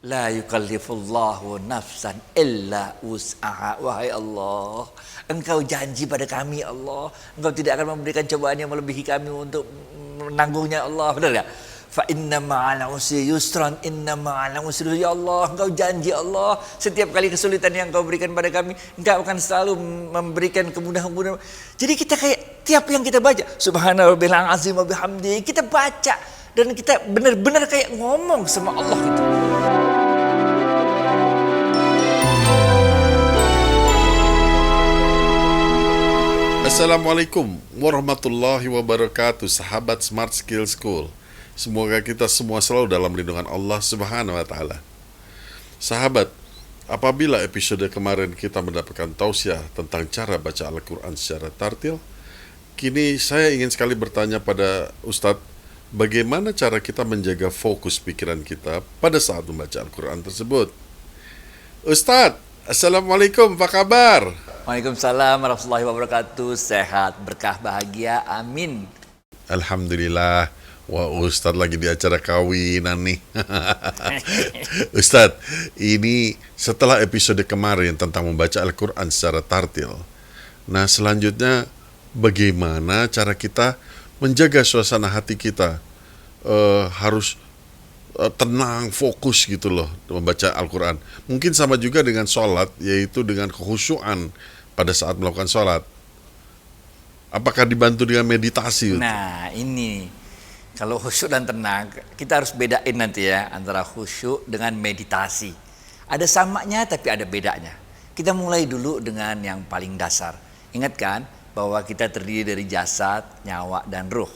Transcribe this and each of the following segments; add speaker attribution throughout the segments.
Speaker 1: La yukallifullahu nafsan illa wus'aha. Wahai Allah, Engkau janji pada kami Allah, Engkau tidak akan memberikan cobaan yang melebihi kami untuk menanggungnya Allah. Benar tak? Fa inna ma'al usri yusran, inna ma'al usri. Ya Allah, Engkau janji Allah, setiap kali kesulitan yang Engkau berikan pada kami, Engkau akan selalu memberikan kemudahan-kemudahan. Jadi kita kayak tiap yang kita baca, Subhana rabbil azim wa bihamdi, kita baca dan kita benar-benar kayak ngomong sama Allah gitu.
Speaker 2: Assalamualaikum warahmatullahi wabarakatuh, sahabat Smart Skill School. Semoga kita semua selalu dalam lindungan Allah Subhanahu wa Ta'ala. Sahabat, apabila episode kemarin kita mendapatkan tausiah tentang cara baca Al-Quran secara tartil, kini saya ingin sekali bertanya pada Ustadz, bagaimana cara kita menjaga fokus pikiran kita pada saat membaca Al-Quran tersebut? Ustadz, Assalamualaikum, apa kabar?
Speaker 1: Waalaikumsalam warahmatullahi wabarakatuh. Sehat, berkah, bahagia, amin.
Speaker 2: Alhamdulillah. Wah, Ustadz lagi di acara kawinan nih. Ustadz, ini setelah episode kemarin tentang membaca Al-Quran secara tartil. Nah, selanjutnya bagaimana cara kita menjaga suasana hati kita? Harus tenang, fokus gitu loh membaca Al-Quran. Mungkin sama juga dengan sholat, yaitu dengan kekhusyuan pada saat melakukan sholat. Apakah dibantu dengan meditasi?
Speaker 1: Nah, ini kalau khusyuk dan tenang, kita harus bedain nanti ya antara khusyuk dengan meditasi. Ada samanya tapi ada bedanya. Kita mulai dulu dengan yang paling dasar. Ingat kan bahwa kita terdiri dari jasad, nyawa, dan ruh.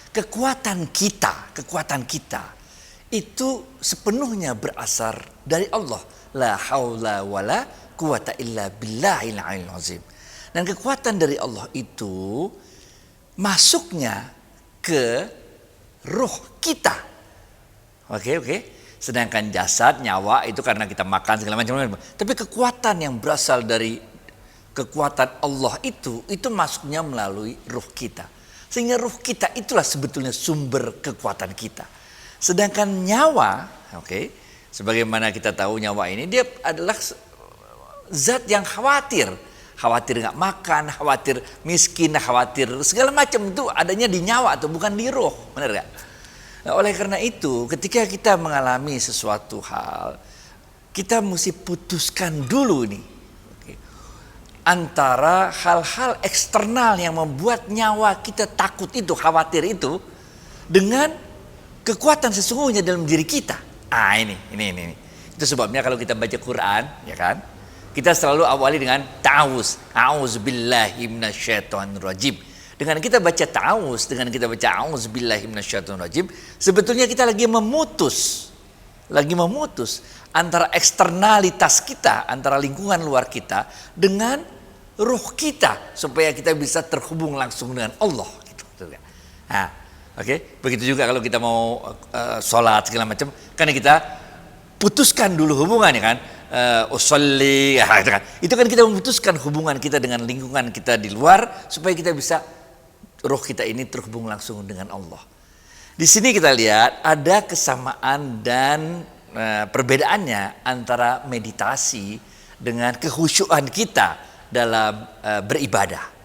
Speaker 1: Kekuatan kita itu sepenuhnya berasal dari Allah. La haula wala quwata illa billahil aliyil azim. Dan kekuatan dari Allah itu masuknya ke ruh kita. Oke. Sedangkan jasad, nyawa itu karena kita makan segala macam. Tapi kekuatan yang berasal dari kekuatan Allah itu masuknya melalui ruh kita. Sehingga ruh kita itulah sebetulnya sumber kekuatan kita. Sedangkan nyawa, sebagaimana kita tahu nyawa ini dia adalah zat yang khawatir nggak makan, khawatir miskin, khawatir segala macam itu adanya di nyawa atau bukan di roh, benar nggak? Nah, oleh karena itu, ketika kita mengalami sesuatu hal, kita mesti putuskan dulu nih antara hal-hal eksternal yang membuat nyawa kita takut itu, khawatir itu, dengan kekuatan sesungguhnya dalam diri kita. Ini. Itu sebabnya kalau kita baca Quran, ya kan? Kita selalu awali dengan ta'awuz. A'udzubillahi minasyaitonirrajim. Dengan kita baca ta'awuz, dengan kita baca a'udzubillahi minasyaitonirrajim, sebetulnya kita lagi memutus antara eksternalitas kita, antara lingkungan luar kita dengan ruh kita, supaya kita bisa terhubung langsung dengan Allah gitu. Nah, begitu juga kalau kita mau sholat segala macam, karena kita putuskan dulu hubungan, ya kan? Usolli, itu kan kita memutuskan hubungan kita dengan lingkungan kita di luar, supaya kita bisa ruh kita ini terhubung langsung dengan Allah. Di sini kita lihat ada kesamaan dan perbedaannya antara meditasi dengan kekhusyuan kita dalam beribadah.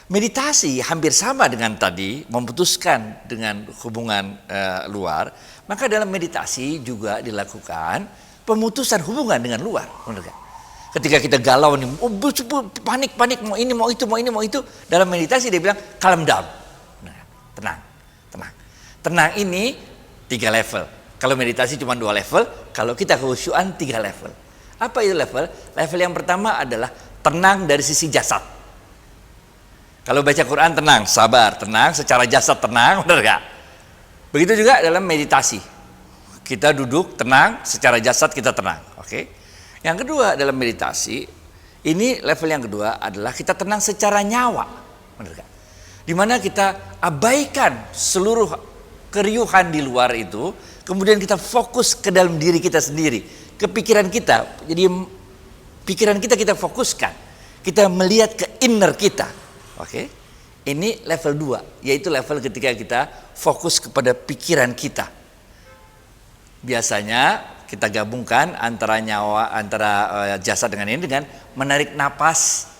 Speaker 1: Meditasi hampir sama dengan tadi, memutuskan dengan hubungan luar. Maka dalam meditasi juga dilakukan pemutusan hubungan dengan luar. Ketika kita galau nih, panik, mau ini, mau itu. Dalam meditasi dia bilang calm down. Tenang ini 3 level. Kalau meditasi cuma 2 level, kalau kita kekhusyuan 3 level. Apa itu level? Level yang pertama adalah tenang dari sisi jasad. Kalau baca Quran tenang, sabar, tenang, secara jasad tenang, benar gak? Begitu juga dalam meditasi. Kita duduk tenang, secara jasad kita tenang. Yang kedua dalam meditasi, ini level yang kedua adalah kita tenang secara nyawa. Benar gak? Dimana kita abaikan seluruh keriuhan di luar itu, kemudian kita fokus ke dalam diri kita sendiri, ke pikiran kita. Jadi pikiran kita fokuskan, kita melihat ke inner kita. Ini level 2, yaitu level ketika kita fokus kepada pikiran kita. Biasanya kita gabungkan antara jasad dengan ini dengan menarik napas,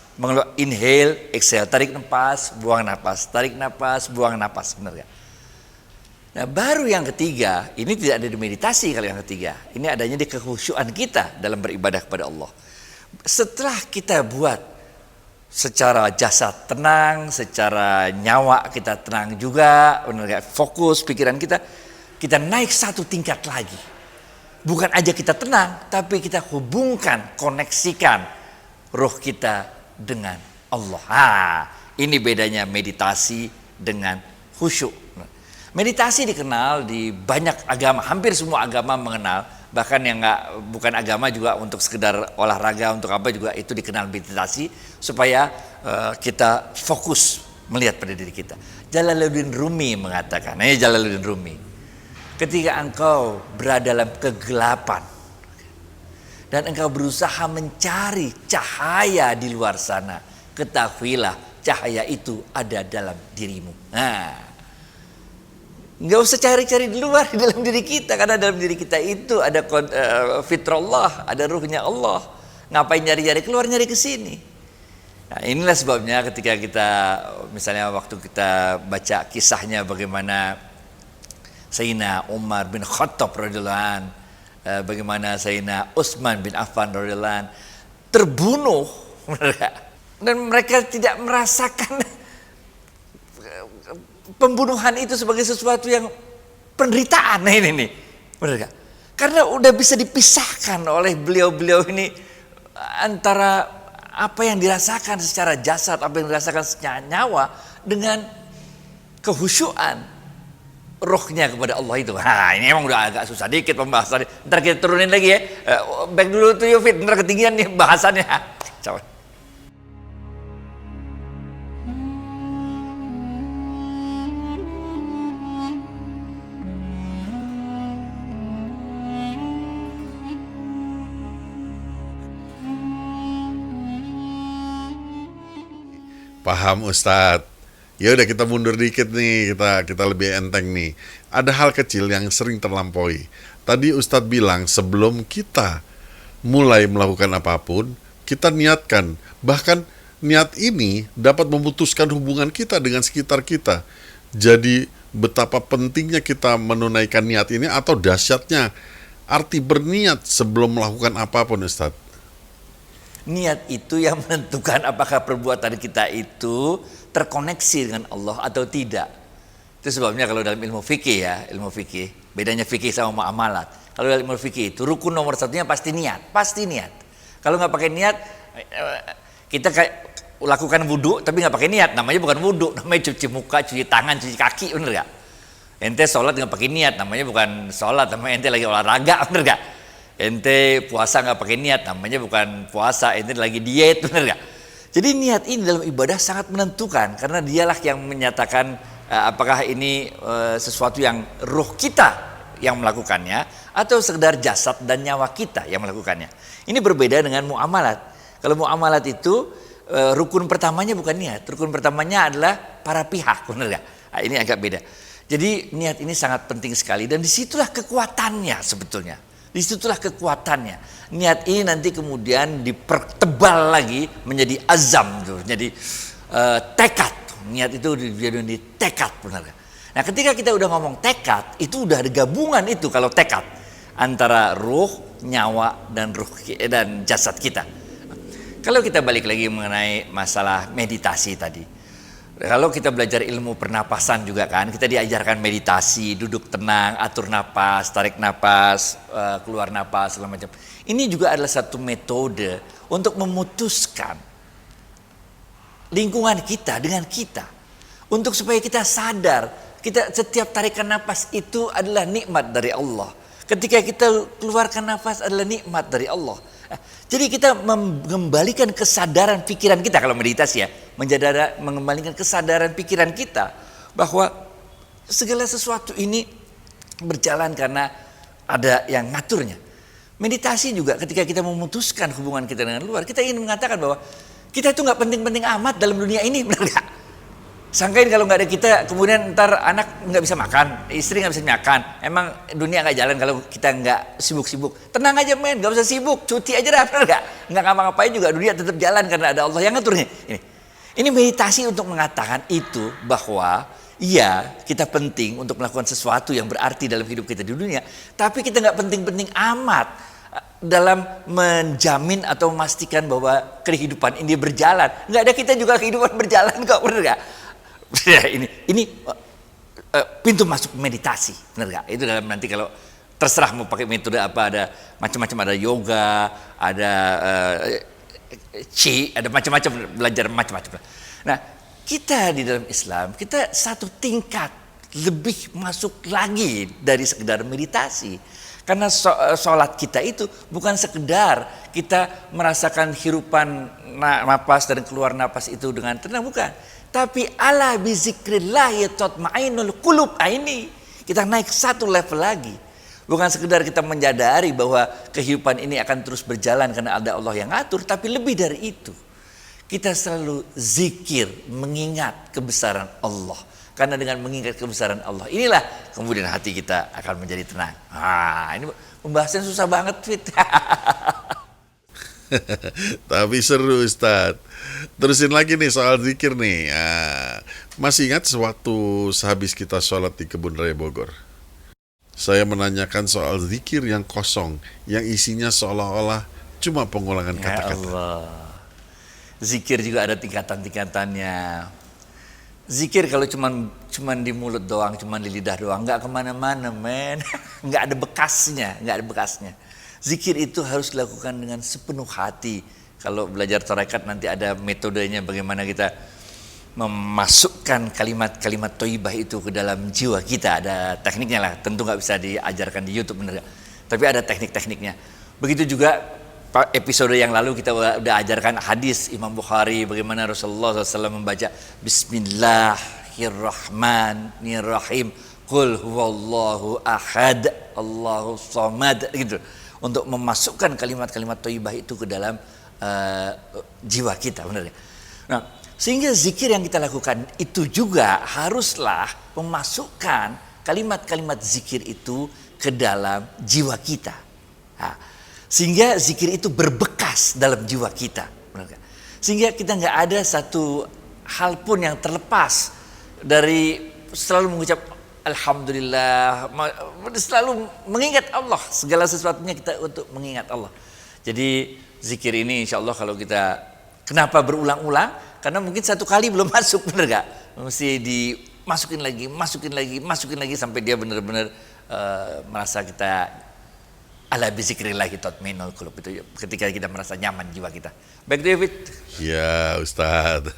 Speaker 1: inhale, exhale, tarik napas, buang napas, benar ya? Nah, baru yang ketiga, ini tidak ada di meditasi kalau yang ketiga. Ini adanya di kekhusyuan kita dalam beribadah kepada Allah. Setelah kita buat secara jasad tenang, secara nyawa kita tenang juga, benar, fokus pikiran kita naik satu tingkat lagi. Bukan aja kita tenang, tapi kita hubungkan, koneksikan roh kita dengan Allah. Ini bedanya meditasi dengan khusyuk. Meditasi dikenal di banyak agama, hampir semua agama mengenal, bahkan yang bukan agama juga untuk sekedar olahraga, untuk apa juga itu dikenal meditasi, supaya kita fokus melihat pada diri kita. Jalaluddin Rumi mengatakan, Jalaluddin Rumi, ketika engkau berada dalam kegelapan dan engkau berusaha mencari cahaya di luar sana, ketahuilah cahaya itu ada dalam dirimu. Nggak usah cari-cari di luar, di dalam diri kita, karena dalam diri kita itu ada fitrullah, ada ruhnya Allah. Ngapain nyari-nyari keluar, nyari ke sini? Nah, inilah sebabnya ketika kita, misalnya waktu kita baca kisahnya bagaimana Sayyidina Umar bin Khattab radhiyallahu an, bagaimana Sayyidina Utsman bin Affan radhiyallahu an terbunuh, dan mereka tidak merasakan pembunuhan itu sebagai sesuatu yang penderitaan. Ini nih, benar gak? Karena udah bisa dipisahkan oleh beliau-beliau ini antara apa yang dirasakan secara jasad, apa yang dirasakan secara nyawa, dengan kehusyuan rohnya kepada Allah itu. Ini emang udah agak susah dikit pembahasannya. Ntar kita turunin lagi ya. Back dulu tuh Yufid, ntar ketinggian nih bahasannya. Coba.
Speaker 2: Paham Ustadz. Ya udah, kita mundur dikit nih, kita lebih enteng nih. Ada hal kecil yang sering terlampaui. Tadi Ustadz bilang sebelum kita mulai melakukan apapun, kita niatkan. Bahkan niat ini dapat memutuskan hubungan kita dengan sekitar kita. Jadi betapa pentingnya kita menunaikan niat ini, atau dahsyatnya arti berniat sebelum melakukan apapun Ustadz.
Speaker 1: Niat itu yang menentukan apakah perbuatan kita itu terkoneksi dengan Allah atau tidak. Itu sebabnya kalau dalam ilmu fikih bedanya fikih sama muamalat. Kalau dalam ilmu fikih itu rukun nomor satunya pasti niat. Kalau nggak pakai niat, kita kayak lakukan wudhu tapi nggak pakai niat, namanya bukan wudhu, namanya cuci muka, cuci tangan, cuci kaki, bener gak? Ente sholat nggak pakai niat, namanya bukan sholat, namanya ente lagi olahraga, bener gak? Ente puasa nggak pakai niat, namanya bukan puasa, ente lagi diet, bener gak? Jadi niat ini dalam ibadah sangat menentukan, karena dialah yang menyatakan apakah ini sesuatu yang ruh kita yang melakukannya atau sekedar jasad dan nyawa kita yang melakukannya. Ini berbeda dengan muamalat. Kalau muamalat itu rukun pertamanya bukan niat, rukun pertamanya adalah para pihak, bener gak? Nah, ini agak beda. Jadi niat ini sangat penting sekali, dan disitulah kekuatannya sebetulnya. Disitulah kekuatannya. Niat ini nanti kemudian dipertebal lagi menjadi azam, jadi tekad. Niat itu jadi tekad, benar. Nah, ketika kita udah ngomong tekad, itu udah ada gabungan itu kalau tekad antara ruh, nyawa dan jasad kita. Kalau kita balik lagi mengenai masalah meditasi tadi. Kalau kita belajar ilmu pernapasan juga kan, kita diajarkan meditasi, duduk tenang, atur napas, tarik napas, keluar napas, segala macam. Ini juga adalah satu metode untuk memutuskan lingkungan kita dengan kita. Untuk supaya kita sadar, kita setiap tarikan napas itu adalah nikmat dari Allah. Ketika kita keluarkan nafas adalah nikmat dari Allah. Jadi kita mengembalikan kesadaran pikiran kita kalau meditasi ya, mengembalikan kesadaran pikiran kita bahwa segala sesuatu ini berjalan karena ada yang ngaturnya. Meditasi juga ketika kita memutuskan hubungan kita dengan luar, kita ingin mengatakan bahwa kita itu nggak penting-penting amat dalam dunia ini, benar nggak? Sangkain kalau nggak ada kita, kemudian ntar anak nggak bisa makan, istri nggak bisa makan. Emang dunia nggak jalan kalau kita nggak sibuk-sibuk. Tenang aja men, nggak usah sibuk, cuti aja dah, bener nggak? Nggak ngapa-ngapain juga dunia tetap jalan karena ada Allah yang ngaturnya. Ini meditasi untuk mengatakan itu bahwa iya kita penting untuk melakukan sesuatu yang berarti dalam hidup kita di dunia, tapi kita nggak penting-penting amat dalam menjamin atau memastikan bahwa kehidupan ini berjalan. Nggak ada kita juga kehidupan berjalan kok, bener nggak? Ya, ini pintu masuk meditasi, benar gak? Itu dalam nanti kalau terserah mau pakai metode apa, ada macam-macam, ada yoga, ada ada macam-macam, belajar macam-macam. Nah, kita di dalam Islam kita satu tingkat lebih masuk lagi dari sekedar meditasi. Karena sholat kita itu bukan sekedar kita merasakan hirupan napas dan keluar napas itu dengan tenang, bukan. Tapi ala bizikrillah tatma'innul qulub. Ini kita naik satu level lagi. Bukan sekedar kita menyadari bahwa kehidupan ini akan terus berjalan karena ada Allah yang ngatur, tapi lebih dari itu. Kita selalu zikir, mengingat kebesaran Allah. Karena dengan mengingat kebesaran Allah, inilah kemudian hati kita akan menjadi tenang. Ini pembahasan susah banget, Fit.
Speaker 2: Tapi seru Ustadz. Terusin lagi nih soal zikir nih. Masih ingat sewaktu sehabis kita sholat di Kebun Raya Bogor, saya menanyakan soal zikir yang kosong, yang isinya seolah-olah cuma pengulangan kata-kata.
Speaker 1: Ya Allah. Zikir juga ada tingkatan-tingkatannya. Zikir kalau cuman di mulut doang, cuman di lidah doang, nggak kemana-mana, men. Nggak ada bekasnya. Zikir itu harus dilakukan dengan sepenuh hati. Kalau belajar tarekat nanti ada metodenya bagaimana kita memasukkan kalimat-kalimat thayyibah itu ke dalam jiwa kita. Ada tekniknya lah, tentu nggak bisa diajarkan di YouTube, bener gak? Tapi ada teknik-tekniknya. Begitu juga episode yang lalu kita udah ajarkan hadis Imam Bukhari bagaimana Rasulullah SAW membaca Bismillahirrahmanirrahim, Qul huwallahu ahad, Allahu samad, gitu. Untuk memasukkan kalimat-kalimat thayyibah itu ke dalam jiwa kita, benar ya? Nah, sehingga zikir yang kita lakukan itu juga haruslah memasukkan kalimat-kalimat zikir itu ke dalam jiwa kita. Nah, sehingga zikir itu berbekas dalam jiwa kita, benar kan? Sehingga kita nggak ada satu hal pun yang terlepas dari selalu mengucap Alhamdulillah, selalu mengingat Allah, segala sesuatunya kita untuk mengingat Allah. Jadi zikir ini insya Allah kalau kita, kenapa berulang-ulang? Karena mungkin satu kali belum masuk, bener gak? Mesti dimasukin lagi sampai dia benar-benar merasa kita ala bizikrillah tatma'innul qulub, itu ketika kita merasa nyaman jiwa kita. Baik David.
Speaker 2: Ya Ustadz.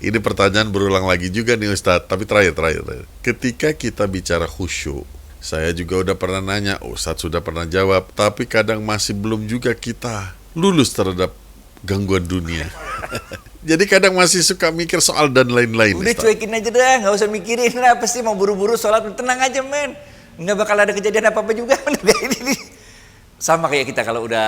Speaker 2: Ini pertanyaan berulang lagi juga nih Ustadz. Tapi terakhir. Ketika kita bicara khusyuk, saya juga udah pernah nanya, Ustadz sudah pernah jawab, tapi kadang masih belum juga kita lulus terhadap gangguan dunia. Jadi kadang masih suka mikir soal dan lain-lain.
Speaker 1: Udah cuekin aja dah, gak usah mikirin lah, pasti mau buru-buru sholat, tenang aja men. Nggak bakal ada kejadian apa-apa juga. Ini sama kayak kita kalau udah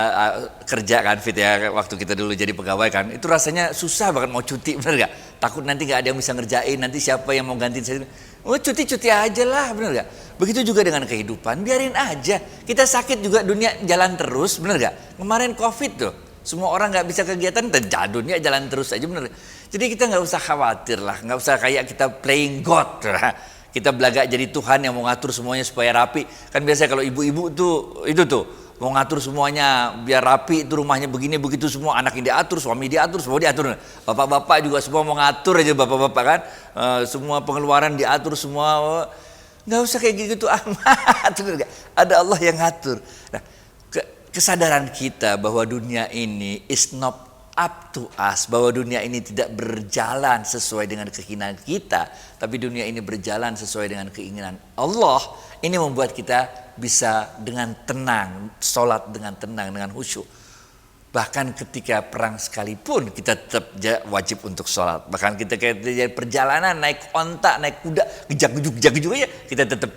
Speaker 1: kerja kan, Fit ya, waktu kita dulu jadi pegawai kan, itu rasanya susah banget mau cuti, bener gak? Takut nanti gak ada yang bisa ngerjain, nanti siapa yang mau gantiin saya. Cuti aja lah, bener gak? Begitu juga dengan kehidupan, biarin aja. Kita sakit juga, dunia jalan terus, bener gak? Kemarin Covid tuh, semua orang gak bisa kegiatan, dan dunia jalan terus aja, bener gak? Jadi kita gak usah khawatir lah, gak usah kayak kita playing God. Kita belaga jadi Tuhan yang mau ngatur semuanya supaya rapi. Kan biasanya kalau ibu-ibu tuh itu tuh mau ngatur semuanya biar rapi, itu rumahnya begini begitu, semua anaknya diatur, suami diatur, semua diatur. Bapak-bapak juga semua mau ngatur aja, bapak-bapak kan, semua pengeluaran diatur semua. Nggak usah kayak gitu amat. Ada Allah yang ngatur. Nah, kesadaran kita bahwa dunia ini is not up to us, bahwa dunia ini tidak berjalan sesuai dengan keinginan kita, tapi dunia ini berjalan sesuai dengan keinginan Allah. Ini membuat kita bisa dengan tenang, sholat dengan tenang, dengan khusyuk. Bahkan ketika perang sekalipun kita tetap wajib untuk sholat. Bahkan kita kayak perjalanan naik onta, naik kuda, gejak-gejuk aja, kita tetap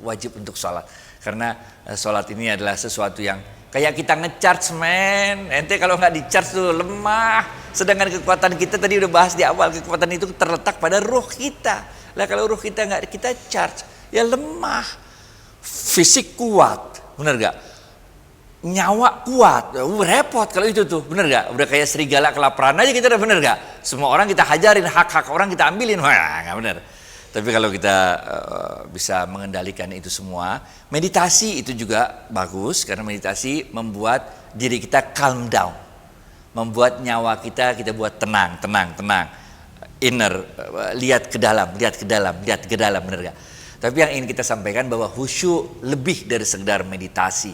Speaker 1: wajib untuk sholat. Karena sholat ini adalah sesuatu yang Kayak kita ngecharge men, ente kalau nggak di-charge tuh lemah. Sedangkan kekuatan kita tadi udah bahas di awal, kekuatan itu terletak pada ruh kita. Lah kalau ruh kita nggak kita charge, ya lemah. Fisik kuat, bener gak? Nyawa kuat, repot kalau itu tuh, bener gak? Udah kayak serigala kelaparan aja kita udah, bener gak? Semua orang kita hajarin, hak-hak orang kita ambilin, wah nggak bener. Tapi kalau kita bisa mengendalikan itu semua, meditasi itu juga bagus karena meditasi membuat diri kita calm down, membuat nyawa kita buat tenang, inner, lihat ke dalam, bener gak? Tapi yang ingin kita sampaikan bahwa khusyuk lebih dari sekedar meditasi,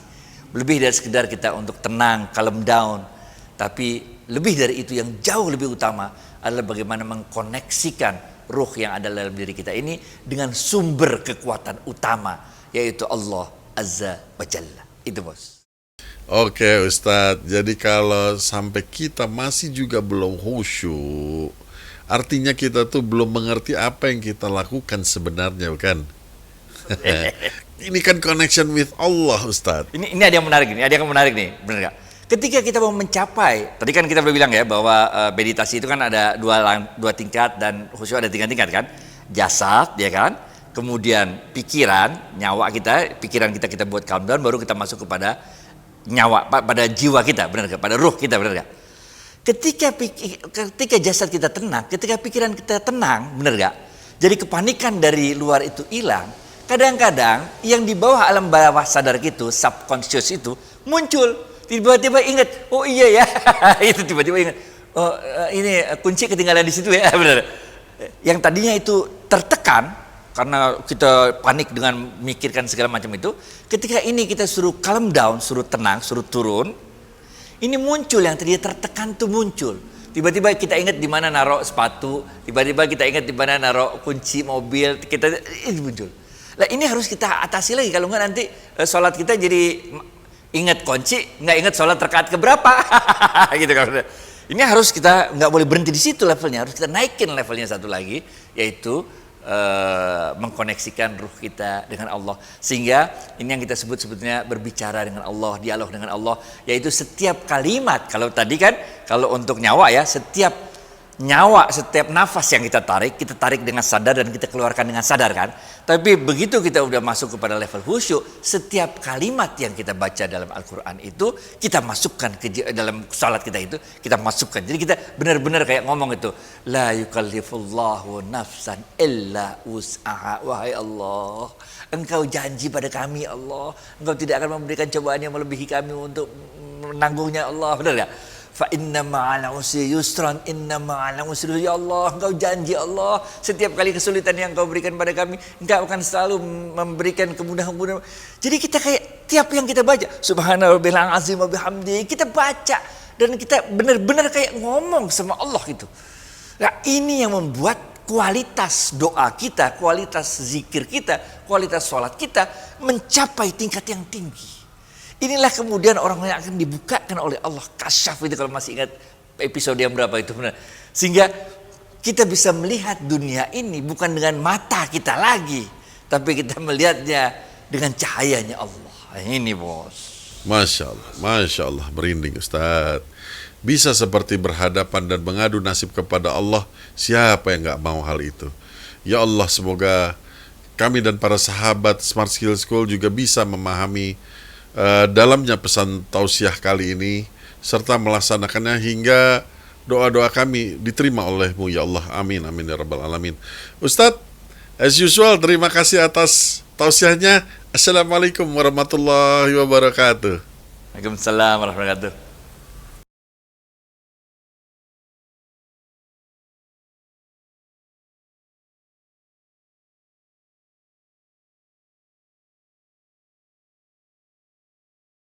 Speaker 1: lebih dari sekedar kita untuk tenang, calm down, tapi lebih dari itu yang jauh lebih utama adalah bagaimana mengkoneksikan ruh yang ada dalam diri kita ini dengan sumber kekuatan utama, yaitu Allah Azza wa Jalla. Itu bos.
Speaker 2: Oke Ustadz, jadi kalau sampai kita masih juga belum khusyuk, artinya kita tuh belum mengerti apa yang kita lakukan sebenarnya, kan? Ini kan connection with Allah, Ustadz.
Speaker 1: Ini ada yang menarik nih, benar gak? Ketika kita mau mencapai, tadi kan kita udah bilang ya bahwa meditasi itu kan ada dua tingkat dan khusyuk ada tingkat kan, jasad ya kan, kemudian pikiran, nyawa kita, pikiran kita buat calm down, baru kita masuk kepada nyawa, pada jiwa kita, benar gak? Pada ruh kita, benar gak? Ketika jasad kita tenang, ketika pikiran kita tenang, benar gak? Jadi kepanikan dari luar itu hilang. Kadang-kadang yang di bawah alam bawah sadar gitu, subconscious itu muncul. Tiba-tiba ingat, oh iya ya, itu tiba-tiba ingat, oh ini kunci ketinggalan di situ ya, benar. Yang tadinya itu tertekan karena kita panik dengan mikirkan segala macam itu, ketika ini kita suruh calm down, suruh tenang, suruh turun, ini muncul yang tadinya tertekan tuh muncul. Tiba-tiba kita ingat di mana naruh sepatu, tiba-tiba kita ingat di mana naruh kunci mobil, kita ini muncul. Nah ini harus kita atasi lagi, kalau enggak nanti sholat kita jadi ingat kunci, nggak ingat sholat rakaat keberapa, gitu kan. Ini harus kita nggak boleh berhenti di situ levelnya, harus kita naikin levelnya satu lagi, yaitu mengkoneksikan ruh kita dengan Allah. Sehingga ini yang kita sebut sebetulnya berbicara dengan Allah, dialog dengan Allah, yaitu setiap kalimat. Kalau tadi kan, kalau untuk nyawa ya, setiap nyawa, setiap nafas yang kita tarik dengan sadar dan kita keluarkan dengan sadar kan. Tapi begitu kita udah masuk kepada level khusyuk, setiap kalimat yang kita baca dalam Al-Quran itu kita masukkan ke dalam salat kita itu, kita masukkan. Jadi kita benar-benar kayak ngomong itu, la yukallifullahu nafsan illa wus'aha. Wahai Allah, Engkau janji pada kami Allah, Engkau tidak akan memberikan cobaan yang melebihi kami untuk menanggungnya Allah. Benar gak? Fa inna ma'al usri yusran, inna ma'al usri, ya Allah, Engkau janji Allah, setiap kali kesulitan yang Engkau berikan pada kami, Engkau akan selalu memberikan kemudahan-kemudahan. Jadi kita kayak tiap yang kita baca, subhanallahil azim wa bihamdi, kita baca dan kita benar-benar kayak ngomong sama Allah gitu. Nah, ini yang membuat kualitas doa kita, kualitas zikir kita, kualitas sholat kita mencapai tingkat yang tinggi. Inilah kemudian orang yang akan dibukakan oleh Allah, kasyaf itu, kalau masih ingat episode yang berapa itu, benar. Sehingga kita bisa melihat dunia ini bukan dengan mata kita lagi, tapi kita melihatnya dengan cahayanya Allah. Ini bos.
Speaker 2: Masya Allah, merinding Ustadz. Bisa seperti berhadapan dan mengadu nasib kepada Allah, siapa yang gak mau hal itu? Ya Allah, semoga kami dan para sahabat Smart Skill School juga bisa memahami dalamnya pesan tausiah kali ini serta melaksanakannya hingga doa-doa kami diterima oleh-Mu ya Allah. Amin amin ya rabbal alamin. Ustadz, as usual, terima kasih atas tausiahnya. Assalamualaikum warahmatullahi wabarakatuh.
Speaker 1: Waalaikumsalam warahmatullahi wabarakatuh.